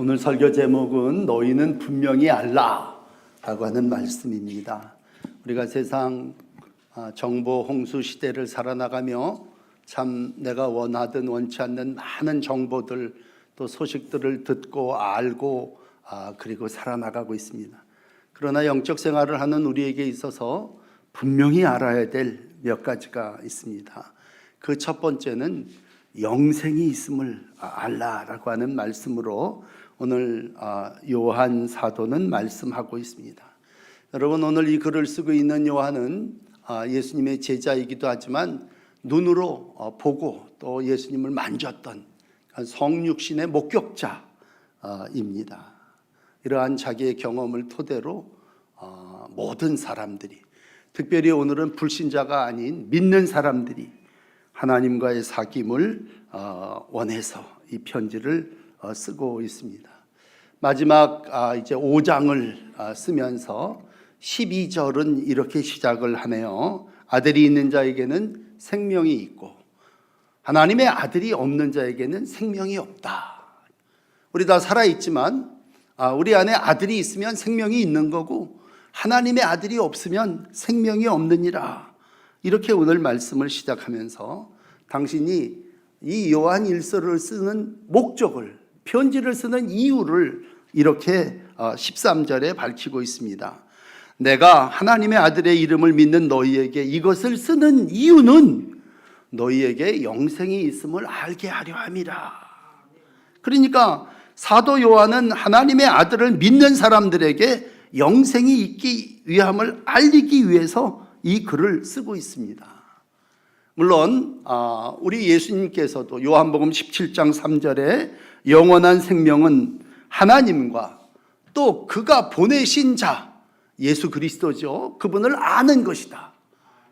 오늘 설교 제목은 너희는 분명히 알라라고 하는 말씀입니다. 우리가 세상 정보 홍수 시대를 살아나가며 참 내가 원하든 원치 않는 많은 정보들 또 소식들을 듣고 알고 그리고 살아나가고 있습니다. 그러나 영적 생활을 하는 우리에게 있어서 분명히 알아야 될 몇 가지가 있습니다. 그 첫 번째는 영생이 있음을 알라라고 하는 말씀으로 오늘 요한 사도는 말씀하고 있습니다. 여러분, 오늘 이 글을 쓰고 있는 요한은 예수님의 제자이기도 하지만 눈으로 보고 또 예수님을 만졌던 성육신의 목격자입니다. 이러한 자기의 경험을 토대로 모든 사람들이, 특별히 오늘은 불신자가 아닌 믿는 사람들이 하나님과의 사귐을 원해서 이 편지를 쓰고 있습니다. 마지막 이제 5장을 쓰면서 12절은 이렇게 시작을 하네요. 아들이 있는 자에게는 생명이 있고 하나님의 아들이 없는 자에게는 생명이 없다. 우리 다 살아있지만 우리 안에 아들이 있으면 생명이 있는 거고 하나님의 아들이 없으면 생명이 없느니라. 이렇게 오늘 말씀을 시작하면서 당신이 이 요한 일서를 쓰는 목적을, 편지를 쓰는 이유를 이렇게 13절에 밝히고 있습니다. 내가 하나님의 아들의 이름을 믿는 너희에게 이것을 쓰는 이유는 너희에게 영생이 있음을 알게 하려 함이라. 그러니까 사도 요한은 하나님의 아들을 믿는 사람들에게 영생이 있기 위함을 알리기 위해서 이 글을 쓰고 있습니다. 물론 우리 예수님께서도 요한복음 17장 3절에 영원한 생명은 하나님과 또 그가 보내신 자 예수 그리스도죠. 그분을 아는 것이다.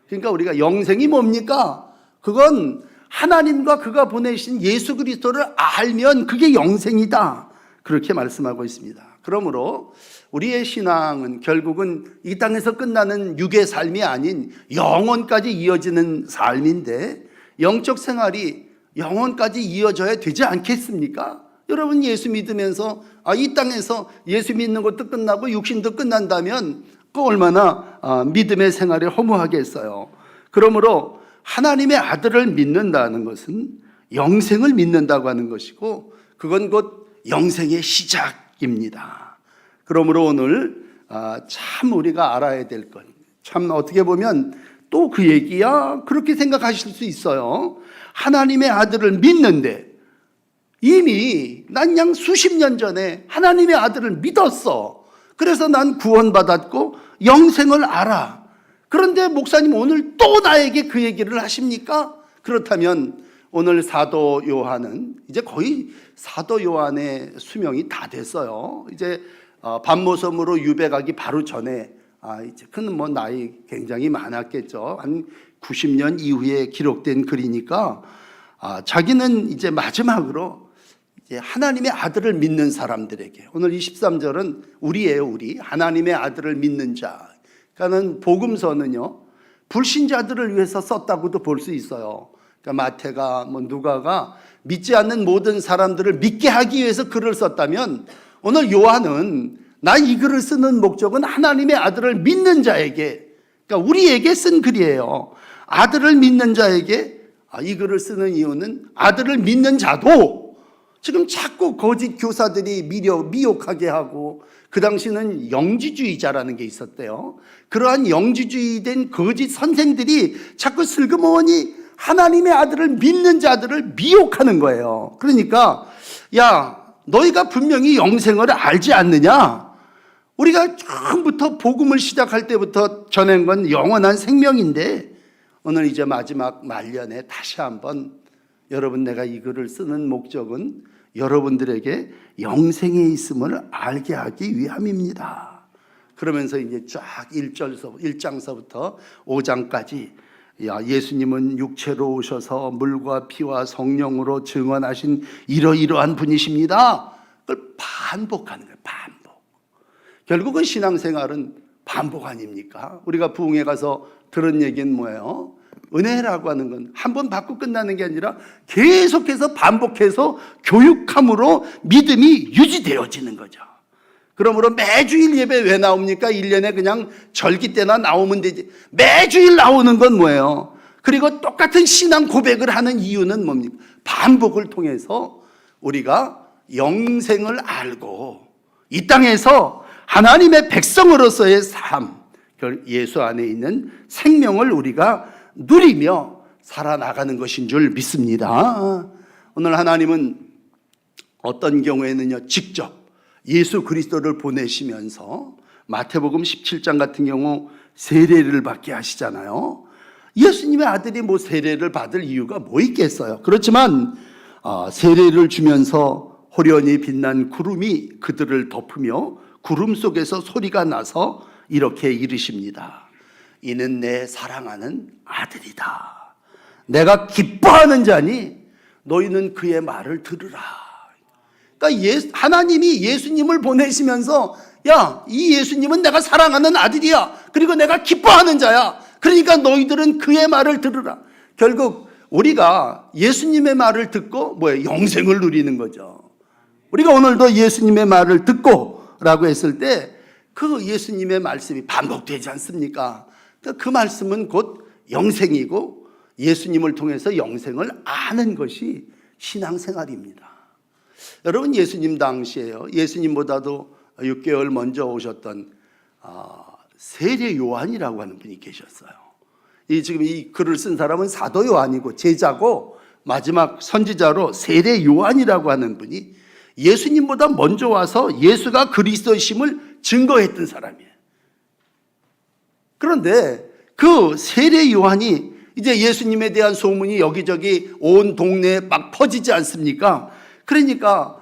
그러니까 우리가 영생이 뭡니까? 그건 하나님과 그가 보내신 예수 그리스도를 알면 그게 영생이다. 그렇게 말씀하고 있습니다. 그러므로 우리의 신앙은 결국은 이 땅에서 끝나는 육의 삶이 아닌 영원까지 이어지는 삶인데, 영적 생활이 영원까지 이어져야 되지 않겠습니까? 여러분, 예수 믿으면서 이 땅에서 예수 믿는 것도 끝나고 육신도 끝난다면 그 얼마나 믿음의 생활에 허무하겠어요. 그러므로 하나님의 아들을 믿는다는 것은 영생을 믿는다고 하는 것이고, 그건 곧 영생의 시작입니다. 그러므로 오늘 참 우리가 알아야 될 것, 참 어떻게 보면 또 그 얘기야? 그렇게 생각하실 수 있어요. 하나님의 아들을 믿는데 이미 난 그냥 수십 년 전에 하나님의 아들을 믿었어. 그래서 난 구원받았고 영생을 알아. 그런데 목사님 오늘 또 나에게 그 얘기를 하십니까? 그렇다면 오늘 사도 요한은 이제 거의 사도 요한의 수명이 다 됐어요. 이제 반모섬으로 유배가기 바로 전에 이제 그는 뭐 나이 굉장히 많았겠죠. 한 90년 이후에 기록된 글이니까 자기는 이제 마지막으로 이제 하나님의 아들을 믿는 사람들에게, 오늘 23절은 우리예요. 우리 하나님의 아들을 믿는 자. 그러니까는 복음서는요 불신자들을 위해서 썼다고도 볼 수 있어요. 그러니까 마태가 누가가 믿지 않는 모든 사람들을 믿게 하기 위해서 글을 썼다면, 오늘 요한은 나 이 글을 쓰는 목적은 하나님의 아들을 믿는 자에게, 그러니까 우리에게 쓴 글이에요. 아들을 믿는 자에게 이 글을 쓰는 이유는 아들을 믿는 자도 지금 자꾸 거짓 교사들이 미혹하게 하고, 그 당시는 영지주의자라는 게 있었대요. 그러한 영지주의된 거짓 선생들이 자꾸 슬그머니 하나님의 아들을 믿는 자들을 미혹하는 거예요. 그러니까 야, 너희가 분명히 영생을 알지 않느냐? 우리가 처음부터 복음을 시작할 때부터 전한 건 영원한 생명인데, 오늘 이제 마지막 말년에 다시 한번 여러분, 내가 이 글을 쓰는 목적은 여러분들에게 영생에 있음을 알게 하기 위함입니다. 그러면서 이제 쫙 1장서부터 5장까지 예수님은 육체로 오셔서 물과 피와 성령으로 증언하신 이러이러한 분이십니다. 그걸 반복하는 거예요. 반복. 결국은 신앙생활은 반복 아닙니까? 우리가 부흥회 가서 들은 얘기는 뭐예요? 은혜라고 하는 건 한 번 받고 끝나는 게 아니라 계속해서 반복해서 교육함으로 믿음이 유지되어지는 거죠. 그러므로 매주일 예배 왜 나옵니까? 1년에 그냥 절기 때나 나오면 되지. 매주일 나오는 건 뭐예요? 그리고 똑같은 신앙 고백을 하는 이유는 뭡니까? 반복을 통해서 우리가 영생을 알고 이 땅에서 하나님의 백성으로서의 삶, 예수 안에 있는 생명을 우리가 누리며 살아나가는 것인 줄 믿습니다. 오늘 하나님은 어떤 경우에는요, 직접 예수 그리스도를 보내시면서 마태복음 17장 같은 경우 세례를 받게 하시잖아요. 예수님의 아들이 뭐 세례를 받을 이유가 뭐 있겠어요? 그렇지만 세례를 주면서 호련히 빛난 구름이 그들을 덮으며 구름 속에서 소리가 나서 이렇게 이르십니다. 이는 내 사랑하는 아들이다. 내가 기뻐하는 자니 너희는 그의 말을 들으라. 그러니까 하나님이 예수님을 보내시면서 야, 이 예수님은 내가 사랑하는 아들이야. 그리고 내가 기뻐하는 자야. 그러니까 너희들은 그의 말을 들으라. 결국 우리가 예수님의 말을 듣고 영생을 누리는 거죠. 우리가 오늘도 예수님의 말을 듣고 라고 했을 때 그 예수님의 말씀이 반복되지 않습니까? 그 말씀은 곧 영생이고 예수님을 통해서 영생을 아는 것이 신앙생활입니다. 여러분, 예수님 당시에요, 예수님보다도 6개월 먼저 오셨던 세례 요한이라고 하는 분이 계셨어요. 지금 이 글을 쓴 사람은 사도 요한이고 제자고 마지막 선지자로 세례 요한이라고 하는 분이 예수님보다 먼저 와서 예수가 그리스도이심을 증거했던 사람이에요. 그런데 그 세례 요한이 이제 예수님에 대한 소문이 여기저기 온 동네에 막 퍼지지 않습니까? 그러니까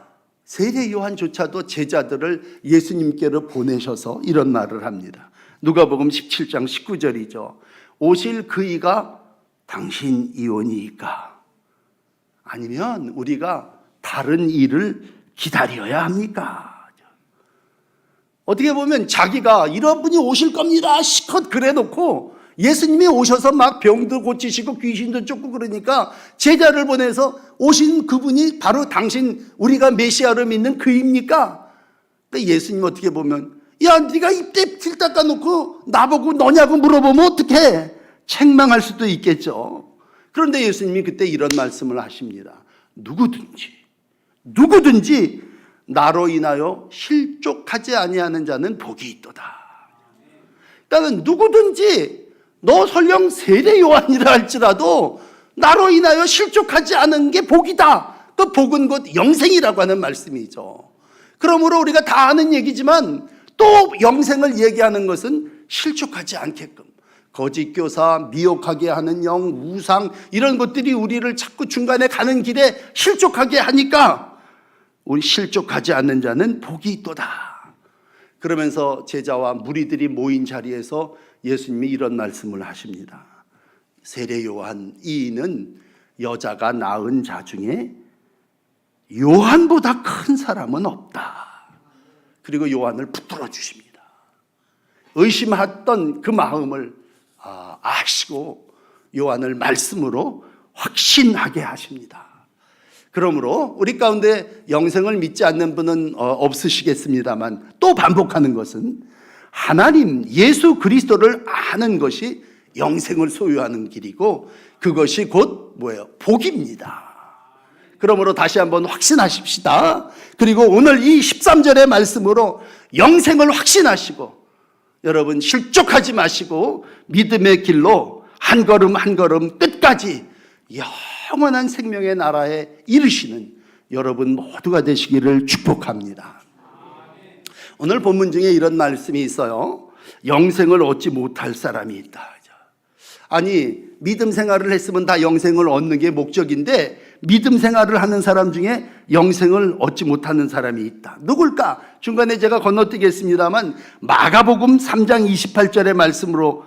세례 요한조차도 제자들을 예수님께로 보내셔서 이런 말을 합니다. 누가복음 17장 19절이죠. 오실 그이가 당신 이온이니까? 아니면 우리가 다른 일을 기다려야 합니까? 어떻게 보면 자기가 이런 분이 오실 겁니다 시컷 그래놓고 예수님이 오셔서 막 병도 고치시고 귀신도 쫓고 그러니까 제자를 보내서 오신 그분이 바로 당신 우리가 메시아로 믿는 그입니까? 예수님 어떻게 보면 야, 네가 입대 til 닦아놓고 나보고 너냐고 물어보면 어떡해? 책망할 수도 있겠죠. 그런데 예수님이 그때 이런 말씀을 하십니다. 누구든지 나로 인하여 실족하지 아니하는 자는 복이 있도다. 그러니까 누구든지 너 설령 세례 요한이라 할지라도 나로 인하여 실족하지 않은 게 복이다. 그 복은 곧 영생이라고 하는 말씀이죠. 그러므로 우리가 다 아는 얘기지만 또 영생을 얘기하는 것은 실족하지 않게끔 거짓 교사, 미혹하게 하는 영, 우상 이런 것들이 우리를 자꾸 중간에 가는 길에 실족하게 하니까 우리 실족하지 않는 자는 복이 있도다. 그러면서 제자와 무리들이 모인 자리에서 예수님이 이런 말씀을 하십니다. 세례 요한 이는 여자가 낳은 자 중에 요한보다 큰 사람은 없다. 그리고 요한을 붙들어 주십니다. 의심했던 그 마음을 아시고 요한을 말씀으로 확신하게 하십니다. 그러므로 우리 가운데 영생을 믿지 않는 분은 없으시겠습니다만 또 반복하는 것은 하나님 예수 그리스도를 아는 것이 영생을 소유하는 길이고 그것이 곧 뭐예요? 복입니다. 그러므로 다시 한번 확신하십시다. 그리고 오늘 이 13절의 말씀으로 영생을 확신하시고 여러분 실족하지 마시고 믿음의 길로 한 걸음 한 걸음 끝까지 영원한 생명의 나라에 이르시는 여러분 모두가 되시기를 축복합니다. 오늘 본문 중에 이런 말씀이 있어요. 영생을 얻지 못할 사람이 있다. 아니 믿음 생활을 했으면 다 영생을 얻는 게 목적인데 믿음 생활을 하는 사람 중에 영생을 얻지 못하는 사람이 있다. 누굴까? 중간에 제가 건너뛰겠습니다만 마가복음 3장 28절의 말씀으로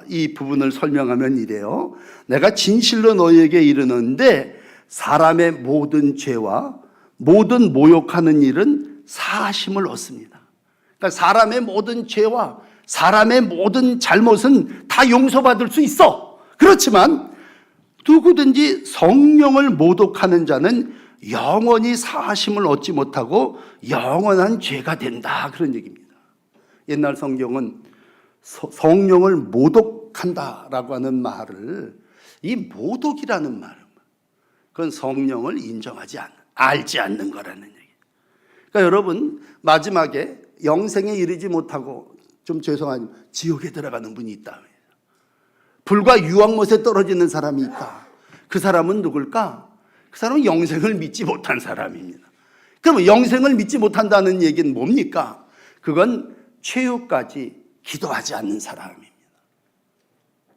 이 부분을 설명하면 이래요. 내가 진실로 너희에게 이르는데 사람의 모든 죄와 모든 모욕하는 일은 사하심을 얻습니다. 그러니까 사람의 모든 죄와 사람의 모든 잘못은 다 용서받을 수 있어. 그렇지만 누구든지 성령을 모독하는 자는 영원히 사하심을 얻지 못하고 영원한 죄가 된다, 그런 얘기입니다. 옛날 성경은 성령을 모독한다라고 하는 말을, 이 모독이라는 말은 그건 성령을 알지 않는 거라는 얘기예요. 그러니까 여러분, 마지막에 영생에 이르지 못하고, 좀 죄송하지만 지옥에 들어가는 분이 있다. 불과 유황못에 떨어지는 사람이 있다. 그 사람은 누굴까? 그 사람은 영생을 믿지 못한 사람입니다. 그러면 영생을 믿지 못한다는 얘기는 뭡니까? 그건 최후까지 기도하지 않는 사람입니다.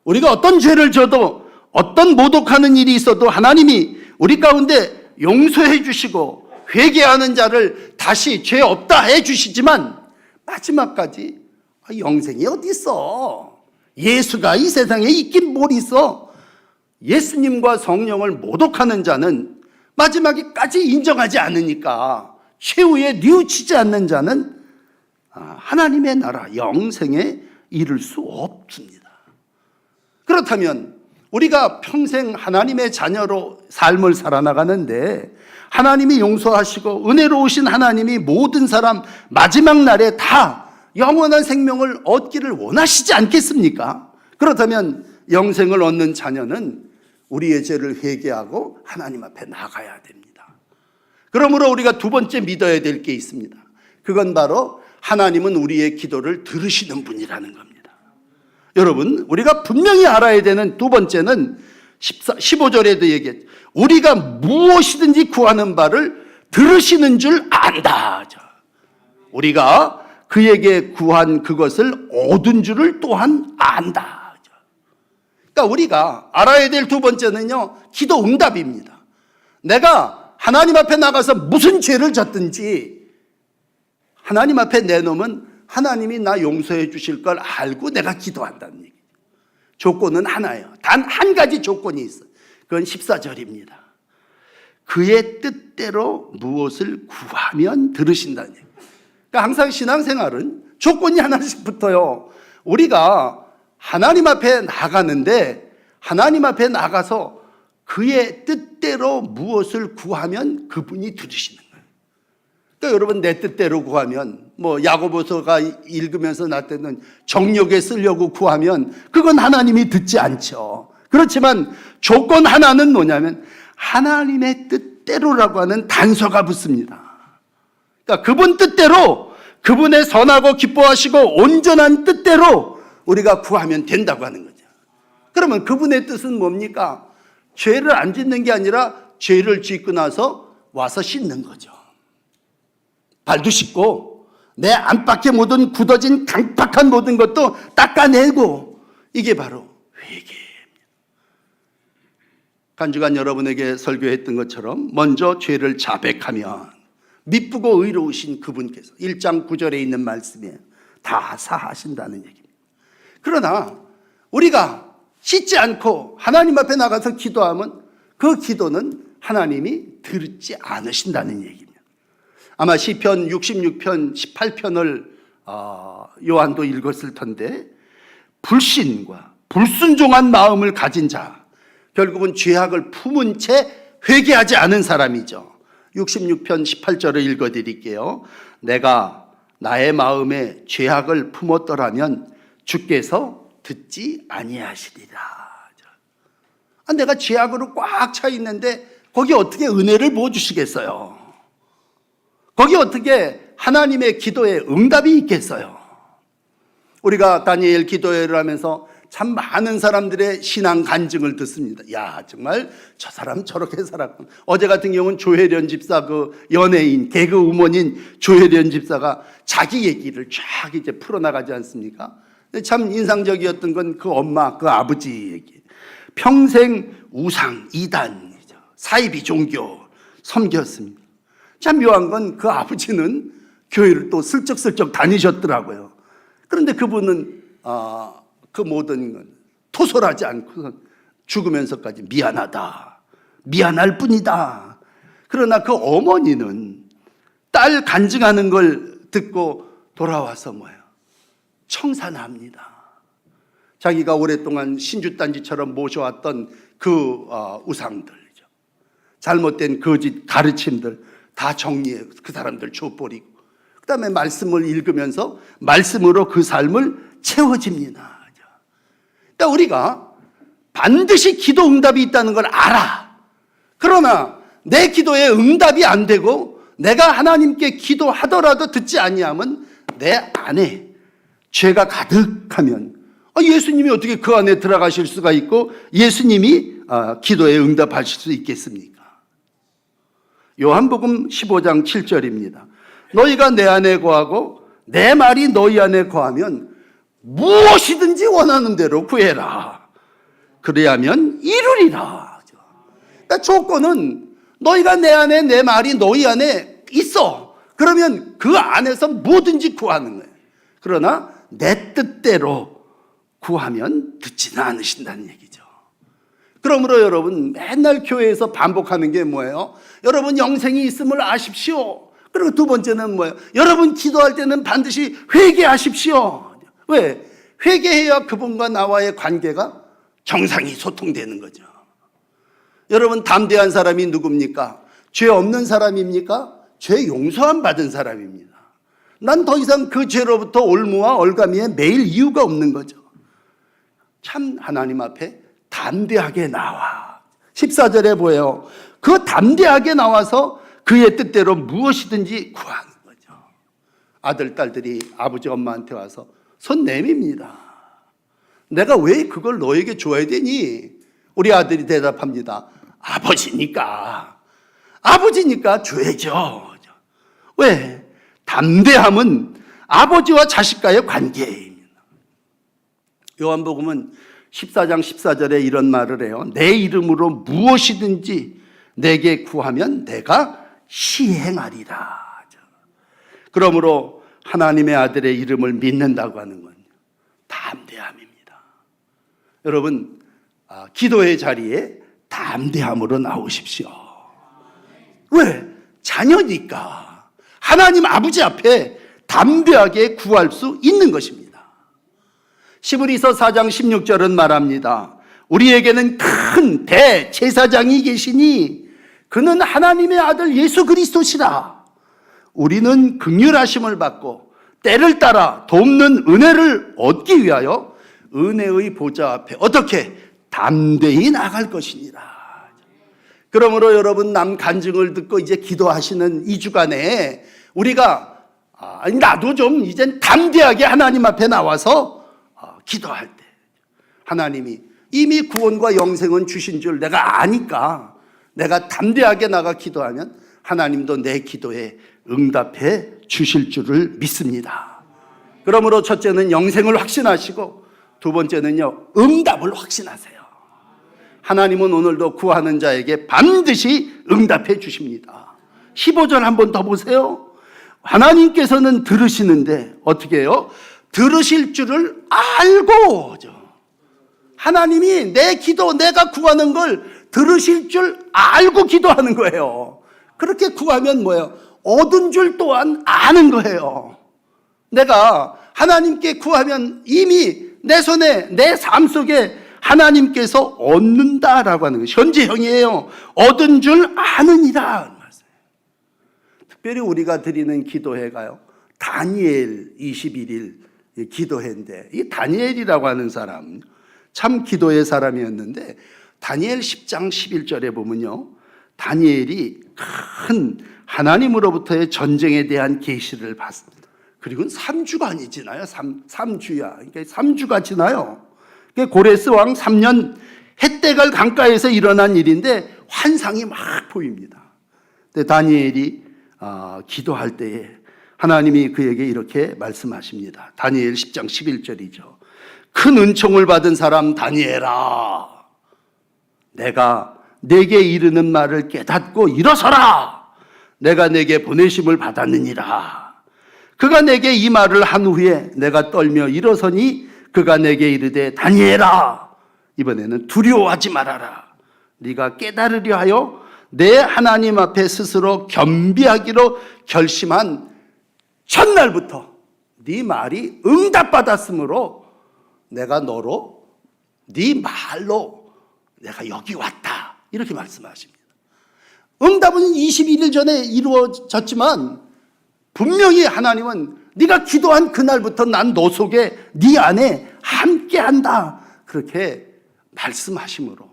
우리가 어떤 죄를 져도, 어떤 모독하는 일이 있어도 하나님이 우리 가운데 용서해 주시고 회개하는 자를 다시 죄 없다 해 주시지만 마지막까지 영생이 어디 있어? 예수가 이 세상에 있긴 뭘 있어? 예수님과 성령을 모독하는 자는 마지막에까지 인정하지 않으니까, 최후에 뉘우치지 않는 자는 하나님의 나라 영생에 이를 수 없습니다. 그렇다면 우리가 평생 하나님의 자녀로 삶을 살아나가는데, 하나님이 용서하시고 은혜로우신 하나님이 모든 사람 마지막 날에 다 영원한 생명을 얻기를 원하시지 않겠습니까? 그렇다면 영생을 얻는 자녀는 우리의 죄를 회개하고 하나님 앞에 나가야 됩니다. 그러므로 우리가 두 번째 믿어야 될 게 있습니다. 그건 바로 하나님은 우리의 기도를 들으시는 분이라는 겁니다. 여러분, 우리가 분명히 알아야 되는 두 번째는 15절에도 얘기했죠. 우리가 무엇이든지 구하는 바를 들으시는 줄 안다. 우리가 그에게 구한 그것을 얻은 줄을 또한 안다. 그러니까 우리가 알아야 될 두 번째는요, 기도 응답입니다. 내가 하나님 앞에 나가서 무슨 죄를 졌든지 하나님 앞에 내놓으면 하나님이 나 용서해 주실 걸 알고 내가 기도한다는 얘기죠. 조건은 하나예요. 단 한 가지 조건이 있어요. 그건 14절입니다. 그의 뜻대로 무엇을 구하면 들으신다는 얘기예요. 그러니까 항상 신앙생활은 조건이 하나씩 붙어요. 우리가 하나님 앞에 나가는데, 하나님 앞에 나가서 그의 뜻대로 무엇을 구하면 그분이 들으시는 거예요. 그러니까 여러분, 내 뜻대로 구하면, 야고보서가 읽으면서 나 때는 정욕에 쓰려고 구하면 그건 하나님이 듣지 않죠. 그렇지만 조건 하나는 뭐냐면 하나님의 뜻대로라고 하는 단서가 붙습니다. 그러니까 그분 뜻대로, 그분의 선하고 기뻐하시고 온전한 뜻대로 우리가 구하면 된다고 하는 거죠. 그러면 그분의 뜻은 뭡니까? 죄를 안 짓는 게 아니라 죄를 짓고 나서 와서 씻는 거죠. 발도 씻고 내 안팎에 모든 굳어진 강팍한 모든 것도 닦아내고, 이게 바로 회개입니다. 간주간 여러분에게 설교했던 것처럼 먼저 죄를 자백하면 미쁘고 의로우신 그분께서 1장 9절에 있는 말씀에 다 사하신다는 얘기입니다. 그러나 우리가 씻지 않고 하나님 앞에 나가서 기도하면 그 기도는 하나님이 듣지 않으신다는 얘기입니다. 아마 시편 66편 18편을 요한도 읽었을 텐데, 불신과 불순종한 마음을 가진 자, 결국은 죄악을 품은 채 회개하지 않은 사람이죠. 66편 18절을 읽어드릴게요. 내가 나의 마음에 죄악을 품었더라면 주께서 듣지 아니하시리라. 내가 죄악으로 꽉 차 있는데 거기 어떻게 은혜를 부어주시겠어요? 거기 어떻게 하나님의 기도에 응답이 있겠어요? 우리가 다니엘 기도회를 하면서 참 많은 사람들의 신앙 간증을 듣습니다. 야, 정말 저 사람 저렇게 살았군. 어제 같은 경우는 조혜련 집사, 그 연예인, 개그 우먼인 조혜련 집사가 자기 얘기를 쫙 이제 풀어나가지 않습니까? 참 인상적이었던 건 그 엄마, 그 아버지 얘기. 평생 우상, 이단이죠. 사이비 종교 섬겼습니다. 참 묘한 건 그 아버지는 교회를 또 슬쩍슬쩍 다니셨더라고요. 그런데 그분은 그 모든 건 토설하지 않고 죽으면서까지 미안하다, 미안할 뿐이다. 그러나 그 어머니는 딸 간증하는 걸 듣고 돌아와서 뭐예요? 청산합니다. 자기가 오랫동안 신주단지처럼 모셔왔던 그 우상들이죠. 잘못된 거짓 가르침들 다 정리해 그 사람들 줘버리고, 그 다음에 말씀을 읽으면서 말씀으로 그 삶을 채워집니다. 그러니까 우리가 반드시 기도 응답이 있다는 걸 알아. 그러나 내 기도에 응답이 안 되고 내가 하나님께 기도하더라도 듣지 아니하면 내 안에 죄가 가득하면 예수님이 어떻게 그 안에 들어가실 수가 있고 예수님이 기도에 응답하실 수 있겠습니까? 요한복음 15장 7절입니다. 너희가 내 안에 거하고 내 말이 너희 안에 거하면 무엇이든지 원하는 대로 구해라. 그래야면 이루리라. 그러니까 조건은 너희가 내 안에 내 말이 너희 안에 있어. 그러면 그 안에서 뭐든지 구하는 거예요. 그러나 내 뜻대로 구하면 듣지는 않으신다는 얘기죠. 그러므로 여러분 맨날 교회에서 반복하는 게 뭐예요? 여러분 영생이 있음을 아십시오. 그리고 두 번째는 뭐예요? 여러분 기도할 때는 반드시 회개하십시오. 왜? 회개해야 그분과 나와의 관계가 정상이 소통되는 거죠. 여러분 담대한 사람이 누굽니까? 죄 없는 사람입니까? 죄 용서함 받은 사람입니다. 난 더 이상 그 죄로부터 올무와 얼가미에 매일 이유가 없는 거죠. 참 하나님 앞에 담대하게 나와. 14절에 보여요. 그 담대하게 나와서 그의 뜻대로 무엇이든지 구하는 거죠. 아들, 딸들이 아버지, 엄마한테 와서 손 내밉니다. 내가 왜 그걸 너에게 줘야 되니? 우리 아들이 대답합니다. 아버지니까 줘야죠. 왜? 담대함은 아버지와 자식과의 관계입니다. 요한복음은 14장 14절에 이런 말을 해요. 내 이름으로 무엇이든지 내게 구하면 내가 시행하리라. 그러므로 하나님의 아들의 이름을 믿는다고 하는 건 담대함입니다. 여러분 기도의 자리에 담대함으로 나오십시오. 왜? 자녀니까 하나님 아버지 앞에 담대하게 구할 수 있는 것입니다. 시브리서 4장 16절은 말합니다. 우리에게는 큰 대제사장이 계시니 그는 하나님의 아들 예수 그리스도시라. 우리는 긍휼하심을 받고 때를 따라 돕는 은혜를 얻기 위하여 은혜의 보좌 앞에 어떻게 담대히 나갈 것이니라. 그러므로 여러분 남 간증을 듣고 이제 기도하시는 이 주간에 우리가 나도 좀 이젠 담대하게 하나님 앞에 나와서 기도할 때 하나님이 이미 구원과 영생은 주신 줄 내가 아니까 내가 담대하게 나가 기도하면 하나님도 내 기도에 응답해 주실 줄을 믿습니다. 그러므로 첫째는 영생을 확신하시고 두 번째는요 응답을 확신하세요. 하나님은 오늘도 구하는 자에게 반드시 응답해 주십니다. 15절 한번 더 보세요. 하나님께서는 들으시는데 어떻게 해요? 들으실 줄을 알고. 하나님이 내 기도 내가 구하는 걸 들으실 줄 알고 기도하는 거예요. 그렇게 구하면 뭐예요? 얻은 줄 또한 아는 거예요. 내가 하나님께 구하면 이미 내 손에 내 삶 속에 하나님께서 얻는다라고 하는 거예요. 현재형이에요. 얻은 줄 아느니라. 특별히 우리가 드리는 기도회가요 다니엘 21일 기도회인데 이 다니엘이라고 하는 사람 참 기도의 사람이었는데 다니엘 10장 11절에 보면요 다니엘이 큰 하나님으로부터의 전쟁에 대한 계시를 봤습니다. 그리고 3주간이 지나요. 3주야. 그러니까 3주가 지나요. 고레스 왕 3년 헷대갈 강가에서 일어난 일인데 환상이 막 보입니다. 근데 다니엘이 기도할 때에 하나님이 그에게 이렇게 말씀하십니다. 다니엘 10장 11절이죠. 큰 은총을 받은 사람 다니엘아, 내가 내게 이르는 말을 깨닫고 일어서라. 내가 내게 보내심을 받았느니라. 그가 내게 이 말을 한 후에 내가 떨며 일어서니 그가 내게 이르되 다니엘아, 이번에는 두려워하지 말아라. 네가 깨달으려 하여 내 하나님 앞에 스스로 겸비하기로 결심한 첫날부터 네 말이 응답받았으므로 내가 너로 네 말로 내가 여기 왔다 이렇게 말씀하십니다. 응답은 21일 전에 이루어졌지만 분명히 하나님은 네가 기도한 그날부터 난 너 속에 네 안에 함께한다 그렇게 말씀하심으로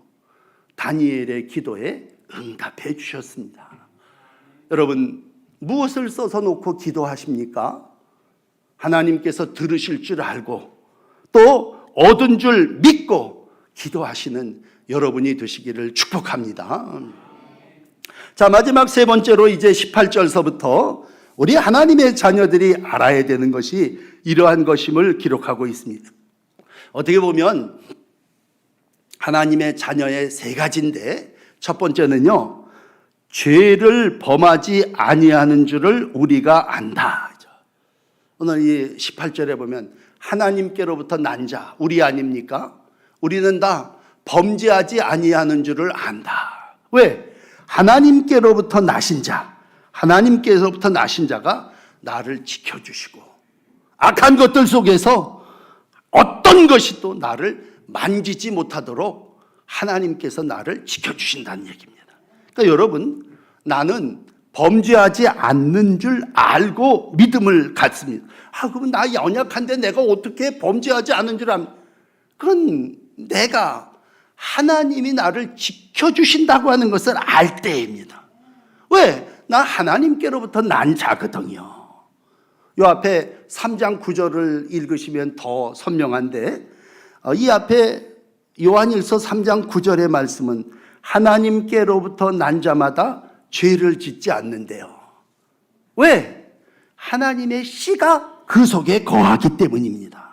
다니엘의 기도에 응답해 주셨습니다. 여러분 무엇을 써서 놓고 기도하십니까? 하나님께서 들으실 줄 알고 또 얻은 줄 믿고 기도하시는 여러분이 되시기를 축복합니다. 자, 마지막 세 번째로 이제 18절서부터 우리 하나님의 자녀들이 알아야 되는 것이 이러한 것임을 기록하고 있습니다. 어떻게 보면 하나님의 자녀의 세 가지인데 첫 번째는요, 죄를 범하지 아니하는 줄을 우리가 안다. 오늘 이 18절에 보면 하나님께로부터 난 자, 우리 아닙니까? 우리는 다 범죄하지 아니하는 줄을 안다. 왜? 하나님께로부터 나신 자, 하나님께로부터 나신 자가 나를 지켜주시고 악한 것들 속에서 어떤 것이 또 나를 만지지 못하도록 하나님께서 나를 지켜주신다는 얘기입니다. 그러니까 여러분, 나는 범죄하지 않는 줄 알고 믿음을 갖습니다. 그러면 나 연약한데 내가 어떻게 범죄하지 않은 줄 압니까? 그건 내가 하나님이 나를 지켜주신다고 하는 것을 알 때입니다. 왜? 나 하나님께로부터 난 자거든요. 요 앞에 3장 9절을 읽으시면 더 선명한데 이 앞에 요한일서 3장 9절의 말씀은 하나님께로부터 난 자마다 죄를 짓지 않는데요. 왜? 하나님의 씨가 그 속에 거하기 때문입니다.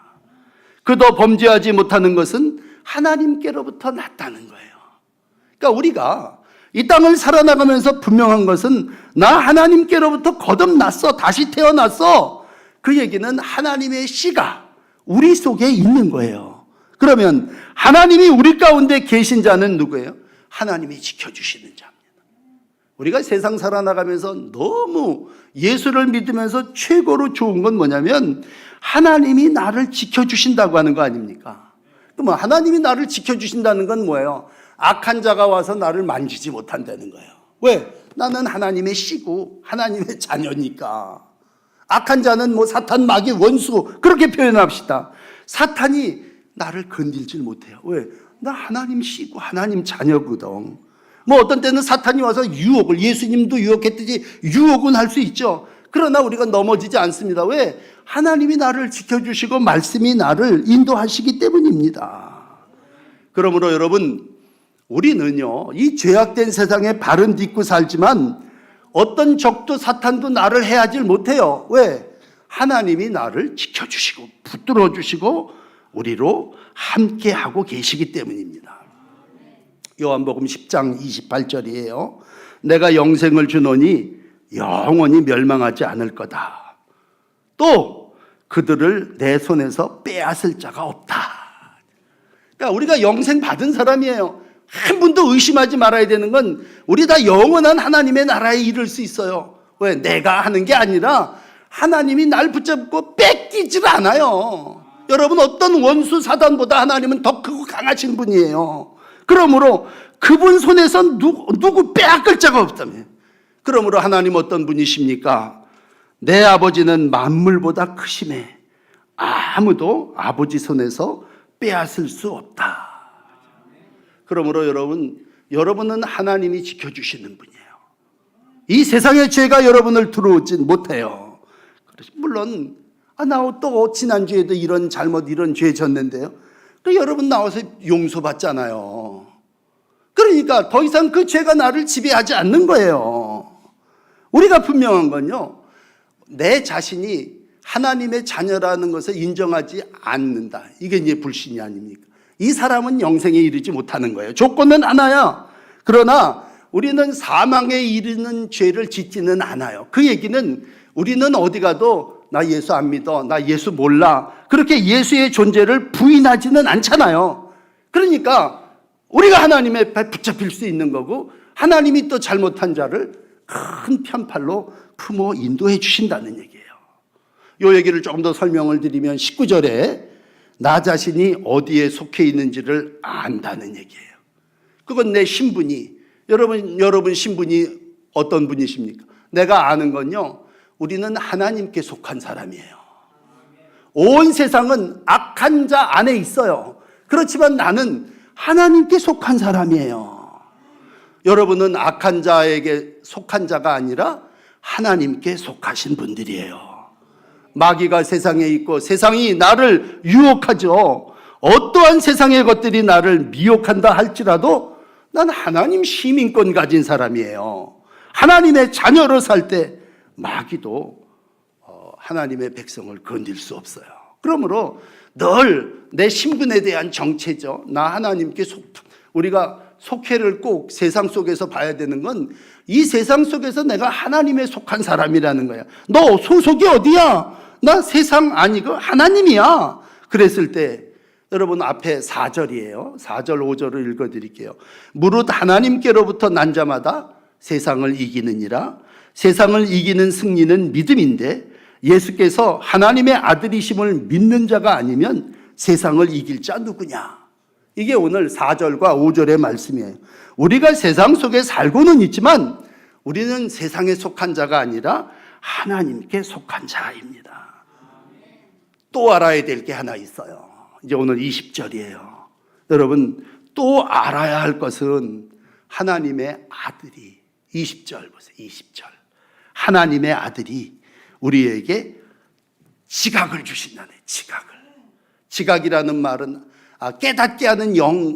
그도 범죄하지 못하는 것은 하나님께로부터 났다는 거예요. 그러니까 우리가 이 땅을 살아나가면서 분명한 것은 나 하나님께로부터 거듭났어, 다시 태어났어. 그 얘기는 하나님의 씨가 우리 속에 있는 거예요. 그러면 하나님이 우리 가운데 계신 자는 누구예요? 하나님이 지켜주시는 자입니다. 우리가 세상 살아나가면서 너무 예수를 믿으면서 최고로 좋은 건 뭐냐면 하나님이 나를 지켜주신다고 하는 거 아닙니까? 그럼 하나님이 나를 지켜주신다는 건 뭐예요? 악한 자가 와서 나를 만지지 못한다는 거예요. 왜? 나는 하나님의 씨고 하나님의 자녀니까. 악한 자는 뭐 사탄, 마귀, 원수 그렇게 표현합시다. 사탄이 나를 건들질 못해요. 왜? 나 하나님 씨고 하나님 자녀거든. 뭐 어떤 때는 사탄이 와서 유혹을, 예수님도 유혹했듯이 유혹은 할 수 있죠. 그러나 우리가 넘어지지 않습니다. 왜? 하나님이 나를 지켜주시고 말씀이 나를 인도하시기 때문입니다. 그러므로 여러분, 우리는요, 이 죄악된 세상에 발은 딛고 살지만 어떤 적도 사탄도 나를 해하지 못해요. 왜? 하나님이 나를 지켜주시고 붙들어 주시고 우리로 함께하고 계시기 때문입니다. 요한복음 10장 28절이에요. 내가 영생을 주노니 영원히 멸망하지 않을 거다. 또 그들을 내 손에서 빼앗을 자가 없다. 그러니까 우리가 영생 받은 사람이에요. 한 분도 의심하지 말아야 되는 건 우리 다 영원한 하나님의 나라에 이를 수 있어요. 왜? 내가 하는 게 아니라 하나님이 날 붙잡고 뺏기질 않아요. 여러분, 어떤 원수 사단보다 하나님은 더 크고 강하신 분이에요. 그러므로 그분 손에서 누구 빼앗길 자가 없다며. 그러므로 하나님 어떤 분이십니까? 내 아버지는 만물보다 크심에 아무도 아버지 손에서 빼앗을 수 없다. 그러므로 여러분은 하나님이 지켜주시는 분이에요. 이 세상의 죄가 여러분을 들어오진 못해요. 물론 나 또 지난주에도 이런 잘못 이런 죄 졌는데요. 여러분 나와서 용서받잖아요. 그러니까 더 이상 그 죄가 나를 지배하지 않는 거예요. 우리가 분명한 건요, 내 자신이 하나님의 자녀라는 것을 인정하지 않는다. 이게 이제 불신이 아닙니까? 이 사람은 영생에 이르지 못하는 거예요. 조건은 하나야. 그러나 우리는 사망에 이르는 죄를 짓지는 않아요. 그 얘기는 우리는 어디 가도 나 예수 안 믿어, 나 예수 몰라, 그렇게 예수의 존재를 부인하지는 않잖아요. 그러니까 우리가 하나님의 배 붙잡힐 수 있는 거고, 하나님이 또 잘못한 자를 큰 편팔로 품어 인도해 주신다는 얘기예요. 이 얘기를 조금 더 설명을 드리면 19절에 나 자신이 어디에 속해 있는지를 안다는 얘기예요. 그건 내 신분이, 여러분 신분이 어떤 분이십니까? 내가 아는 건요, 우리는 하나님께 속한 사람이에요. 온 세상은 악한 자 안에 있어요. 그렇지만 나는 하나님께 속한 사람이에요. 여러분은 악한 자에게 속한 자가 아니라 하나님께 속하신 분들이에요. 마귀가 세상에 있고 세상이 나를 유혹하죠. 어떠한 세상의 것들이 나를 미혹한다 할지라도 난 하나님 시민권 가진 사람이에요. 하나님의 자녀로 살 때 마귀도 하나님의 백성을 건들 수 없어요. 그러므로 늘 내 신분에 대한 정체죠. 나 하나님께 우리가 속해를 꼭 세상 속에서 봐야 되는 건 이 세상 속에서 내가 하나님에 속한 사람이라는 거야. 너 소속이 어디야? 나 세상 아니고 하나님이야. 그랬을 때 여러분 앞에 4절이에요. 4절 5절을 읽어드릴게요. 무릇 하나님께로부터 난 자마다 세상을 이기느니라. 세상을 이기는 승리는 믿음인데 예수께서 하나님의 아들이심을 믿는 자가 아니면 세상을 이길 자 누구냐? 이게 오늘 4절과 5절의 말씀이에요. 우리가 세상 속에 살고는 있지만 우리는 세상에 속한 자가 아니라 하나님께 속한 자입니다. 또 알아야 될 게 하나 있어요. 이제 오늘 20절이에요. 여러분, 또 알아야 할 것은 하나님의 아들이 20절 보세요. 20절. 하나님의 아들이 우리에게 지각을 주신다네. 지각이라는 말은 깨닫게 하는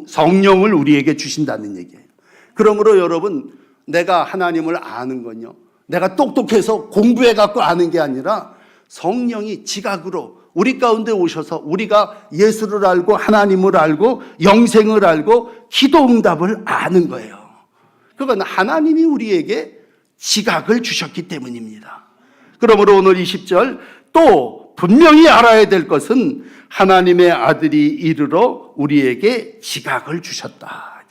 성령을 우리에게 주신다는 얘기예요. 그러므로 여러분, 내가 하나님을 아는 건요, 내가 똑똑해서 공부해갖고 아는 게 아니라 성령이 지각으로 우리 가운데 오셔서 우리가 예수를 알고 하나님을 알고 영생을 알고 기도 응답을 아는 거예요. 그건 하나님이 우리에게 지각을 주셨기 때문입니다. 그러므로 오늘 20절, 또 분명히 알아야 될 것은 하나님의 아들이 이르러 우리에게 지각을 주셨다.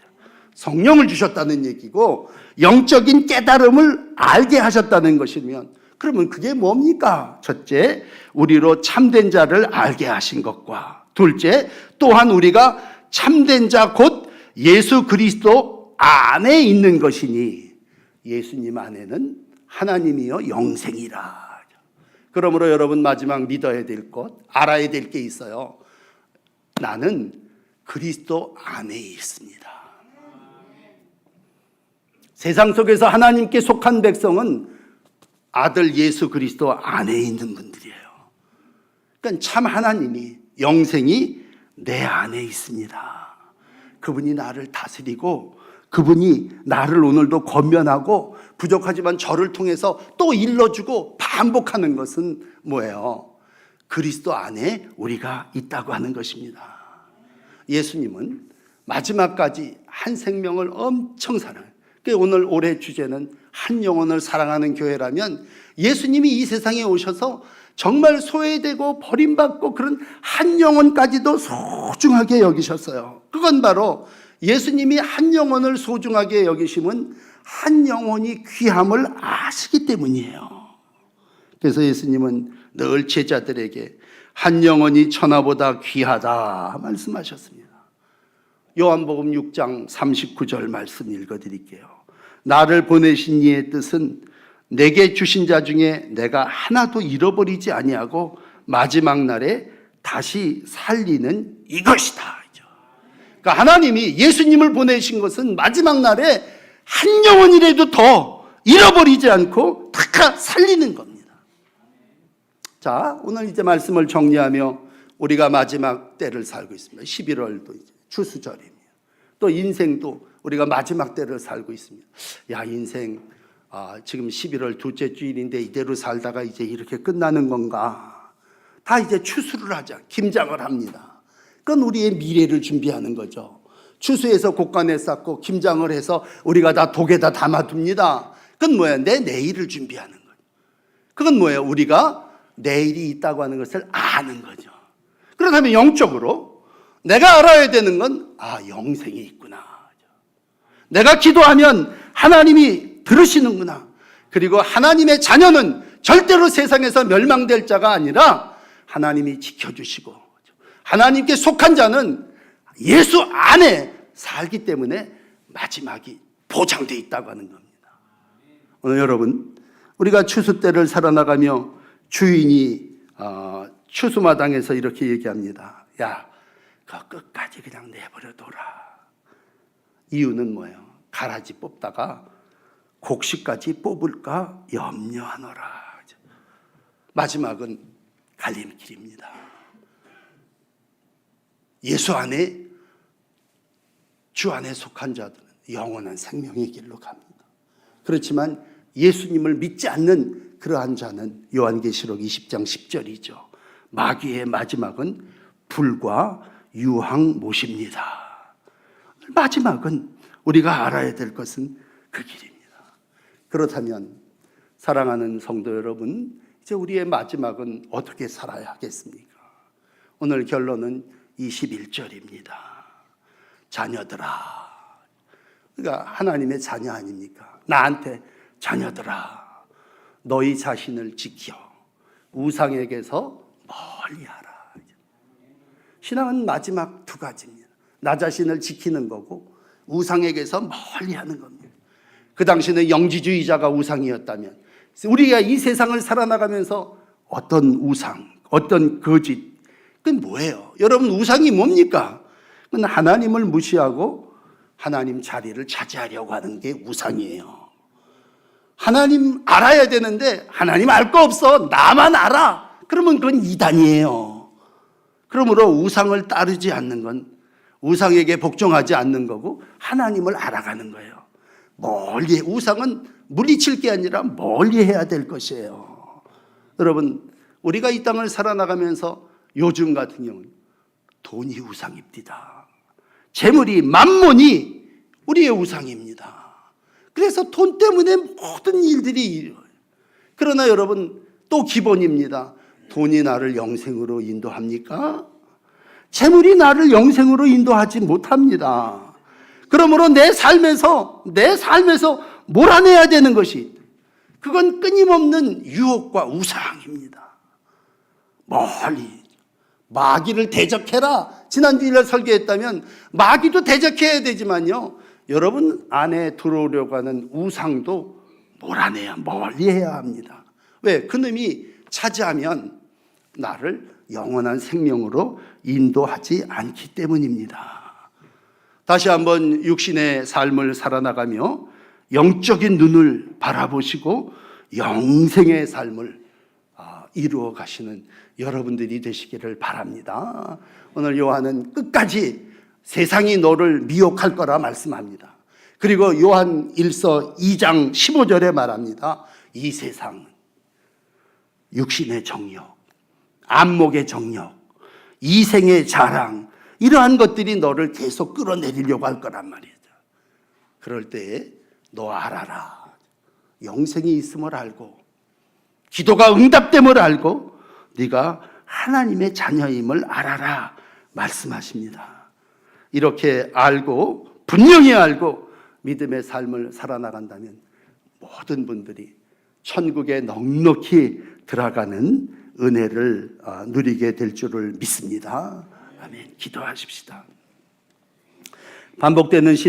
성령을 주셨다는 얘기고 영적인 깨달음을 알게 하셨다는 것이면 그러면 그게 뭡니까? 첫째, 우리로 참된 자를 알게 하신 것과 둘째, 또한 우리가 참된 자 곧 예수 그리스도 안에 있는 것이니 예수님 안에는 하나님이여 영생이라. 그러므로 여러분 마지막 믿어야 될 것, 알아야 될 게 있어요. 나는 그리스도 안에 있습니다. 세상 속에서 하나님께 속한 백성은 아들 예수 그리스도 안에 있는 분들이에요. 그러니까 참 하나님이, 영생이 내 안에 있습니다. 그분이 나를 다스리고 그분이 나를 오늘도 권면하고 부족하지만 저를 통해서 또 일러주고 반복하는 것은 뭐예요? 그리스도 안에 우리가 있다고 하는 것입니다. 예수님은 마지막까지 한 생명을 엄청 사랑해요. 오늘 올해 주제는 한 영혼을 사랑하는 교회라면 예수님이 이 세상에 오셔서 정말 소외되고 버림받고 그런 한 영혼까지도 소중하게 여기셨어요. 그건 바로 예수님이 한 영혼을 소중하게 여기심은 한 영혼이 귀함을 아시기 때문이에요. 그래서 예수님은 늘 제자들에게 한 영혼이 천하보다 귀하다 말씀하셨습니다. 요한복음 6장 39절 말씀 읽어드릴게요. 나를 보내신 이의 뜻은 내게 주신 자 중에 내가 하나도 잃어버리지 아니하고 마지막 날에 다시 살리는 이것이다. 그러니까 하나님이 예수님을 보내신 것은 마지막 날에 한 영혼이라도 더 잃어버리지 않고 다 살리는 겁니다. 자, 오늘 이제 말씀을 정리하며 우리가 마지막 때를 살고 있습니다. 11월도 이제 추수절입니다. 또 인생도 우리가 마지막 때를 살고 있습니다. 야, 인생 지금 11월 둘째 주일인데 이대로 살다가 이제 이렇게 끝나는 건가? 다 이제 추수를 하자, 김장을 합니다. 그건 우리의 미래를 준비하는 거죠. 추수해서 곡간에 쌓고 김장을 해서 우리가 다 독에다 담아둡니다. 그건 뭐예요? 내 내일을 준비하는 거예요. 그건 뭐예요? 우리가 내일이 있다고 하는 것을 아는 거죠. 그렇다면 영적으로 내가 알아야 되는 건 영생이 있구나. 내가 기도하면 하나님이 들으시는구나. 그리고 하나님의 자녀는 절대로 세상에서 멸망될 자가 아니라 하나님이 지켜주시고 하나님께 속한 자는 예수 안에 살기 때문에 마지막이 보장되어 있다고 하는 겁니다. 오늘 여러분, 우리가 추수 때를 살아나가며 주인이 추수마당에서 이렇게 얘기합니다. 야, 그 끝까지 그냥 내버려둬라. 이유는 뭐예요? 가라지 뽑다가 곡식까지 뽑을까 염려하노라. 마지막은 갈림길입니다. 예수 안에, 주 안에 속한 자들은 영원한 생명의 길로 갑니다. 그렇지만 예수님을 믿지 않는 그러한 자는 요한계시록 20장 10절이죠. 마귀의 마지막은 불과 유황못입니다. 마지막은 우리가 알아야 될 것은 그 길입니다. 그렇다면 사랑하는 성도 여러분, 이제 우리의 마지막은 어떻게 살아야 하겠습니까? 오늘 결론은 21절입니다. 자녀들아. 그러니까 하나님의 자녀 아닙니까? 나한테 자녀들아, 너희 자신을 지켜 우상에게서 멀리하라. 신앙은 마지막 두 가지입니다. 나 자신을 지키는 거고 우상에게서 멀리하는 겁니다. 그 당시는 영지주의자가 우상이었다면 우리가 이 세상을 살아나가면서 어떤 우상, 어떤 거짓, 그건 뭐예요? 여러분, 우상이 뭡니까? 그건 하나님을 무시하고 하나님 자리를 차지하려고 하는 게 우상이에요. 하나님 알아야 되는데 하나님 알 거 없어, 나만 알아, 그러면 그건 이단이에요. 그러므로 우상을 따르지 않는 건 우상에게 복종하지 않는 거고 하나님을 알아가는 거예요. 멀리, 우상은 물리칠 게 아니라 멀리 해야 될 것이에요. 여러분, 우리가 이 땅을 살아나가면서 요즘 같은 경우는 돈이 우상입니다. 재물이, 만몬이 우리의 우상입니다. 그래서 돈 때문에 모든 일들이 일어나요. 그러나 여러분, 또 기본입니다. 돈이 나를 영생으로 인도합니까? 재물이 나를 영생으로 인도하지 못합니다. 그러므로 내 삶에서 몰아내야 되는 것이, 그건 끊임없는 유혹과 우상입니다. 멀리 마귀를 대적해라. 지난주일날 설교했다면 마귀도 대적해야 되지만요, 여러분 안에 들어오려고 하는 우상도 몰아내야, 멀리해야 합니다. 왜? 그놈이 차지하면 나를 영원한 생명으로 인도하지 않기 때문입니다. 다시 한번 육신의 삶을 살아나가며 영적인 눈을 바라보시고 영생의 삶을 이루어 가시는 여러분들이 되시기를 바랍니다. 오늘 요한은 끝까지 세상이 너를 미혹할 거라 말씀합니다. 그리고 요한 1서 2장 15절에 말합니다. 이 세상은 육신의 정욕, 안목의 정욕, 이생의 자랑, 이러한 것들이 너를 계속 끌어내리려고 할 거란 말이죠. 그럴 때에 너 알아라. 영생이 있음을 알고 기도가 응답됨을 알고 네가 하나님의 자녀임을 알아라 말씀하십니다. 이렇게 알고, 분명히 알고 믿음의 삶을 살아나간다면 모든 분들이 천국에 넉넉히 들어가는 은혜를 누리게 될 줄을 믿습니다. 아멘. 기도하십시다. 반복되는 신앙